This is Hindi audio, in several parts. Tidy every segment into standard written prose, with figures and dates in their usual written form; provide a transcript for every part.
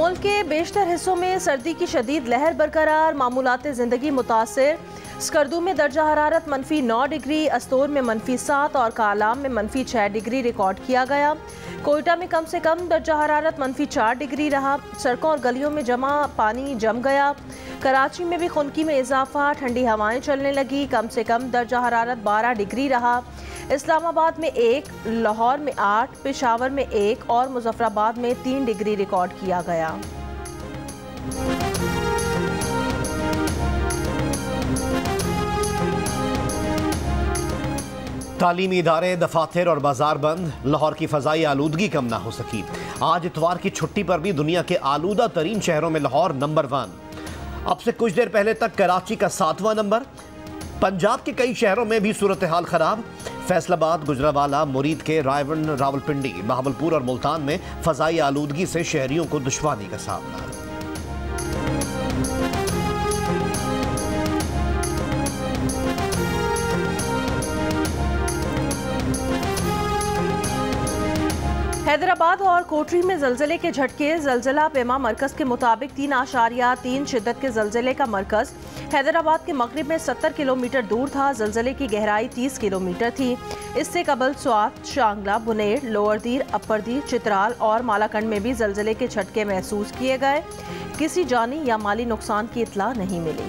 मुल्क के बेशतर हिस्सों में सर्दी की शदीद लहर बरकरार, मामूलात ज़िंदगी मुतासिर। स्कर्दू में दर्जा हरारत -9 डिग्री, अस्तोर में -7 और कालाम में -6 डिग्री रिकॉर्ड किया गया। कोयटा में कम से कम दर्जा हरारत -4 डिग्री रहा। सड़कों और गलियों में जमा पानी जम गया। कराची में भी खुनकी में इजाफा, ठंडी हवाएं चलने लगी। कम से कम दर्जा हरारत 12 डिग्री रहा। इस्लामाबाद में 1, लाहौर में 8, पेशावर में 1 और मुजफ्फराबाद में 3 डिग्री रिकॉर्ड किया गया। तालीमी इदारे, दफातर और बाजार बंद। लाहौर की फ़ज़ाई आलूदगी कम ना हो सकी। आज इतवार की छुट्टी पर भी दुनिया के आलूदा तरीन शहरों में लाहौर नंबर 1। अब से कुछ देर पहले तक कराची का 7वां नंबर। पंजाब के कई शहरों में भी सूरत हाल खराब। फैसलाबाद, गुजरावाला, मुरीद के रायवन, रावलपिंडी, बहावलपुर और मुल्तान में फ़ज़ाई आलूदगी से शहरियों को दुश्वारी का सामना। हैदराबाद और कोटरी में जलजले के झटके। जलजला पेमा मरकज के मुताबिक 3.3 शिद्दत के जलजले का मरकज हैदराबाद के मगरिब में 70 किलोमीटर दूर था। जलजले की गहराई 30 किलोमीटर थी। इससे कबल स्वात, शांगला, बुनेर, लोअर दीर, अपर दीर, चित्राल और मालाकंड में भी जलजले के झटके महसूस किए गए। किसी जानी या माली नुकसान की इत्तला नहीं मिली।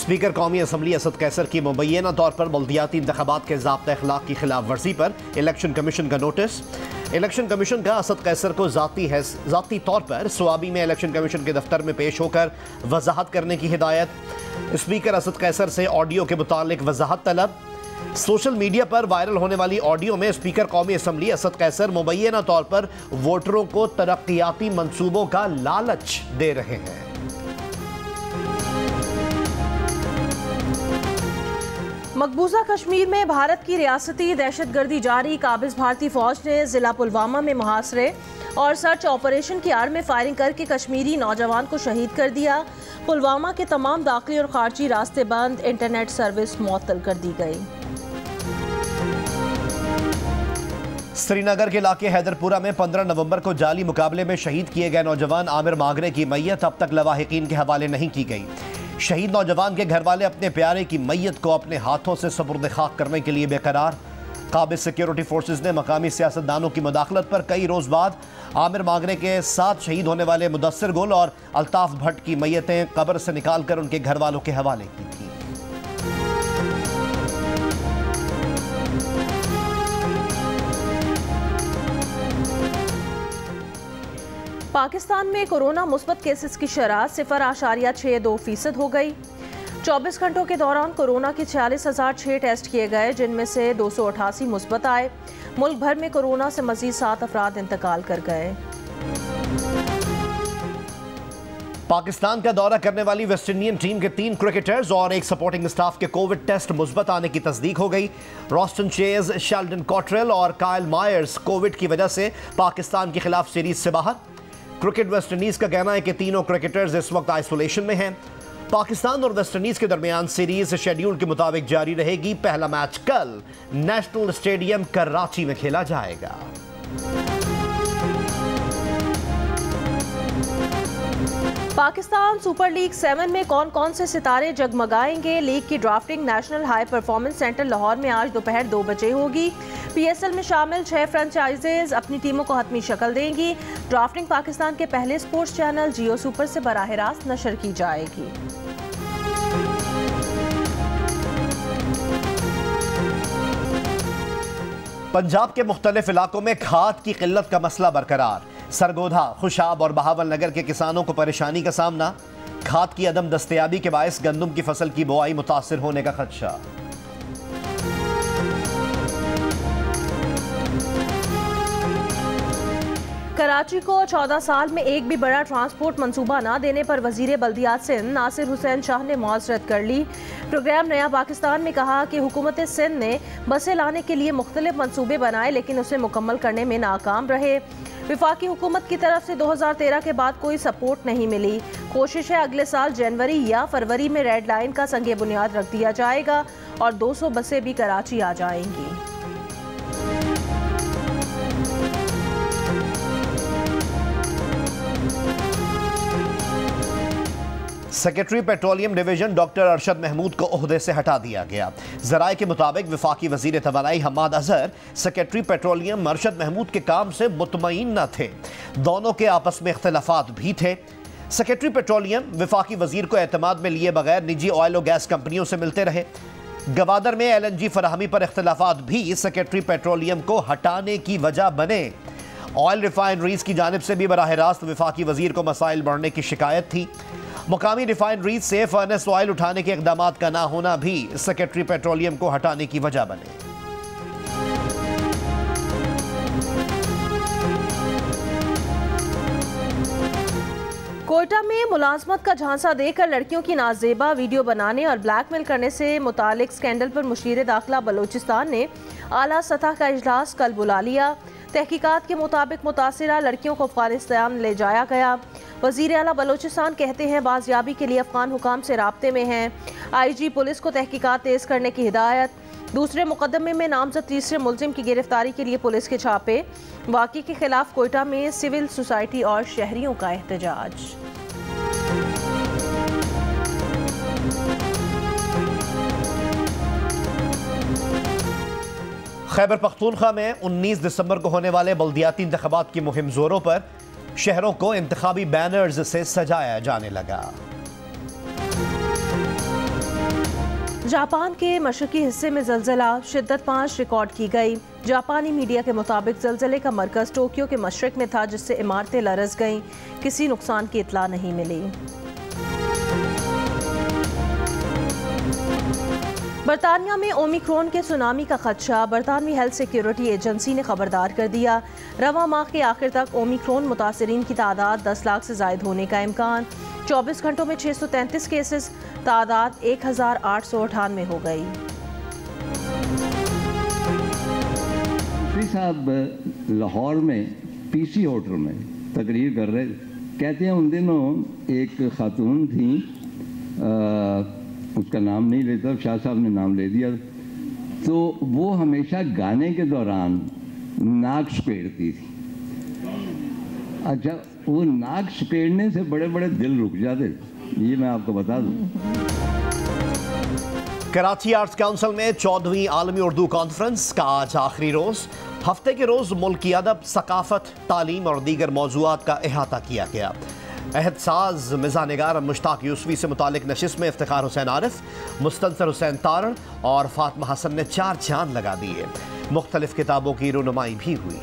स्पीकर कौमी असम्बली असद कैसर की मुबैना तौर पर बल्दियाती इंतखाबात के ज़ाब्ता अखलाक की खिलाफ वर्जी पर इलेक्शन कमीशन का नोटिस। इलेक्शन कमीशन का असद कैसर को ज़ाती तौर पर स्वाबी में इलेक्शन कमीशन के दफ्तर में पेश होकर वजाहत करने की हिदायत। स्पीकर असद कैसर से ऑडियो के मुतालिक वजाहत तलब। सोशल मीडिया पर वायरल होने वाली ऑडियो में स्पीकर कौमी असम्बली असद कैसर मुबैना तौर पर वोटरों को तरक्याती मंसूबों का लालच दे रहे हैं। मकबूजा कश्मीर में भारत की रियासती दहशतगर्दी जारी। काबिज भारतीय फौज ने जिला पुलवामा में मुहासरे और सर्च ऑपरेशन की आड़ में फायरिंग करके कश्मीरी नौजवान को शहीद कर दिया। पुलवामा के तमाम दाखिली और खारजी रास्ते बंद, इंटरनेट सर्विस मुअत्तल कर दी गई। श्रीनगर के इलाके हैदरपुरा में 15 नवंबर को जाली मुकाबले में शहीद किए गए नौजवान आमिर मागरे की मैयत अब तक लवाहिकीन के हवाले नहीं की गई। शहीद नौजवान के घर वाले अपने प्यारे की मैयत को अपने हाथों से सुपुर्द खाक करने के लिए बेकरार। काबिज सिक्योरिटी फोर्सेज ने मकामी सियासतदानों की मदाखलत पर कई रोज बाद आमिर मागरे के साथ शहीद होने वाले मुदस्सिर गुल और अल्ताफ भट्ट की मैयतें कब्र से निकालकर उनके घर वालों के हवाले की थी। पाकिस्तान में कोरोना मुस्बत केसेस की शरह 0.62% हो गई। 24 घंटों के दौरान कोरोना के 46,006 टेस्ट किए गए, जिनमें से 288 मुस्बत आए। मुल्क भर में कोरोना से मजीद 7 अफराद इंतकाल कर गए। पाकिस्तान का दौरा करने वाली वेस्ट इंडियन टीम के 3 क्रिकेटर्स और एक सपोर्टिंग स्टाफ के कोविड टेस्ट मुस्बत आने की तस्दीक हो गई। रॉस्टन चेज, शेल्डन कॉट्रेल और कायल मायर्स कोविड की वजह से पाकिस्तान के खिलाफ सीरीज से बाहर। क्रिकेट वेस्ट इंडीज का कहना है कि तीनों क्रिकेटर्स इस वक्त आइसोलेशन में हैं। पाकिस्तान और वेस्ट इंडीज के दरमियान सीरीज शेड्यूल के मुताबिक जारी रहेगी। पहला मैच कल नेशनल स्टेडियम कराची में खेला जाएगा। पाकिस्तान सुपर लीग 7 में कौन कौन से सितारे जगमगाएंगे। लीग की drafting national high performance centre Lahore में आज दोपहर 2 बजे होगी। PSL में शामिल 6 फ्रेंचाइजेज अपनी टीमों को हतमी शक्ल देंगी। ड्राफ्टिंग पाकिस्तान के पहले स्पोर्ट्स चैनल जियो सुपर से बराह रास्त नशर की जाएगी। पंजाब के मुख्तलिफ इलाकों में खाद की किल्लत का मसला बरकरार। सरगोधा, खुशाब और बहावल नगर के किसानों को परेशानी का सामना। खाद की अदम दस्तयाबी के बायस गंदम की फसल की बुआई मुतासिर होने का खदशा। कराची को 14 साल में एक भी बड़ा ट्रांसपोर्ट मंसूबा न देने पर वजीर बल्दियात सिंध नासिर हुसैन शाह ने मुआज़रत कर ली। प्रोग्राम नया पाकिस्तान में कहा कि हुकूमत सिंध ने बसें लाने के लिए मुख्तलिफ मंसूबे बनाए लेकिन उसे मुकम्मल करने में नाकाम रहे। विफाकी हुकूमत की तरफ से 2013 के बाद कोई सपोर्ट नहीं मिली। कोशिश है अगले साल जनवरी या फरवरी में रेड लाइन का संगे बुनियाद रख दिया जाएगा और 200 बसें भी कराची आ जाएंगी। Secretary petroleum division doctor Arshad Mahmood को ओहदे से हटा दिया गया। ज़राए के मुताबिक वफाकी वजीर तवानाई हम्माद अजहर सेक्रेटरी पेट्रोलियम अरशद महमूद के काम से मुतमईन न थे। दोनों के आपस में इख्तलाफात भी थे। सेक्रेटरी पेट्रोलियम वफाकी वजीर को एतमाद में लिए बगैर निजी ऑयल और गैस कंपनियों से मिलते रहे। गवादर में LNG फराहमी पर इख्तलाफात भी सेक्रेटरी पेट्रोलियम को हटाने की वजह बने। ऑयल रिफाइनरीज की जानिब से भी बराह रास्त वफाकी वजीर को मसाइल बढ़ने की शिकायत थी। मुकामी रिफाइनरीज से फर्नेस ऑयल उठाने के इकदाम का ना होना भी सेक्रेटरी पेट्रोलियम को हटाने की वजह बने। कोयटा में मुलाजमत का झांसा देकर लड़कियों की नाजेबा वीडियो बनाने और ब्लैकमेल करने से मुतालिक स्कैंडल पर मुशीर दाखिला बलोचिस्तान ने आला सतह का इजलास कल बुला लिया। तहकीकात के मुताबिक मुतासिरा लड़कियों को अफगानिस्तान ले जाया गया। वज़ीर आला बलोचिस्तान कहते हैं बाजियाबी के लिए अफगान हुकाम से राब्ते में हैं। IG पुलिस को तहकीकात तेज़ करने की हिदायत। दूसरे मुकदमे में नामजद तीसरे मुलजिम की गिरफ्तारी के लिए पुलिस के छापे। वाक़े के खिलाफ कोयटा में सिविल सोसाइटी और शहरियों का एहतजाज। खैबर पख्तूनख्वा में 19 दिसंबर को होने वाले बल्दियाती इंतखाबात की मुहिम जोरों पर। शहरों को इंतखाबी बैनर्स से सजाया जाने लगा। जापान के मशरकी हिस्से में ज़लज़ला शिद्दत 5 रिकॉर्ड की गई। जापानी मीडिया के मुताबिक ज़लज़ले का मरकज़ टोक्यो के मशरक में था जिससे इमारतें लरज़ गईं। किसी नुकसान की इत्तला नहीं मिली। बरतानिया में ओमिक्रॉन के सुनामी का खदशा। बरतानवी हेल्थ सिक्योरिटी एजेंसी ने खबरदार कर दिया। रवां माह के आखिर तक ओमिक्रॉन मुतासरीन की तादाद 10 लाख से ज़ायद होने का इम्कान। 24 घंटों में 633 केसेस, तादाद 1898 हो गई। साहब लाहौर में PC होटल में तकरीर कर रहे, कहते हैं उन दिनों एक खातून थी, उसका नाम नहीं लेता, शाह साहब ने नाम ले दिया, तो वो हमेशा गाने के दौरान नाक सपेटती थी। अच्छा, वो नाक सपेटने से बड़े बड़े दिल रुक जाते, ये मैं आपको बता दूं। कराची आर्ट्स काउंसिल में 14वीं आलमी उर्दू कॉन्फ्रेंस का आज आखिरी रोज। हफ्ते के रोज मुल्क की अदब, सकाफत, तालीम और दीगर मौजूआत का अहाता किया गया। अहदसाज मिज़ानिगार मुश्ताक यूसुफी से मुतालिक नशिस्त में इफ्तिखार हुसैन आरिफ, मुस्तनसर हुसैन तारण और फातिमा हसन ने 4 चांद लगा दिए। मुख्तलिफ किताबों की रुनुमाई भी हुई।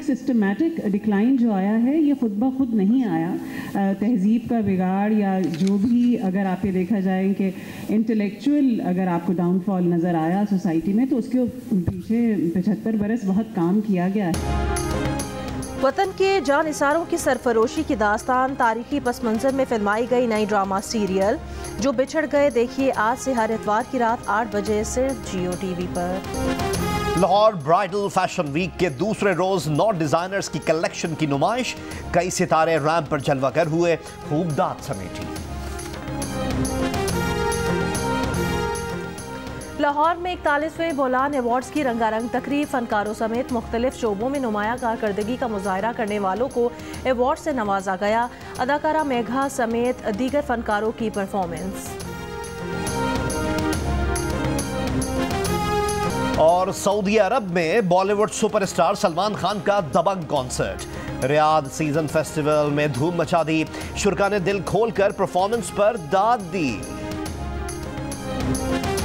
सिस्टमैटिक डिक्लाइन जो आया है ये खुद ब खुद नहीं आया। तहजीब का बिगाड़ या जो भी, अगर आप ये देखा जाए कि इंटेलेक्चुअल अगर आपको डाउनफॉल नज़र आया सोसाइटी में, तो उसके पीछे 75 बरस बहुत काम किया गया है। वतन के जानिसारों की सरफरोशी की दास्तान तारीखी पस मंजर में फिल्माई गई नई ड्रामा सीरियल जो बिछड़ गए देखिए आज से हर इतवार की रात 8 बजे सिर्फ Jio TV पर। लाहौर ब्राइडल फैशन वीक के दूसरे रोज 9 डिजाइनर्स की कलेक्शन की नुमाइश। कई सितारे रैंप पर जलवागर हुए, खूब दाद समेटी। लाहौर में 41वें बोलान अवार्ड्स की रंगारंग तकरीब। फनकारों समेत मुख्तलिफ शोबों में नुमाया कारकर्दगी का मुजाहरा करने वालों को अवार्ड से नवाजा गया। अदाकारा मेघा समेत दीगर फनकारों की परफॉर्मेंस। और सऊदी अरब में बॉलीवुड सुपरस्टार सलमान खान का दबंग कॉन्सर्ट। रियाद सीजन फेस्टिवल में धूम मचा दी। शुरा ने दिल खोलकर परफॉर्मेंस पर दाद दी। हैं।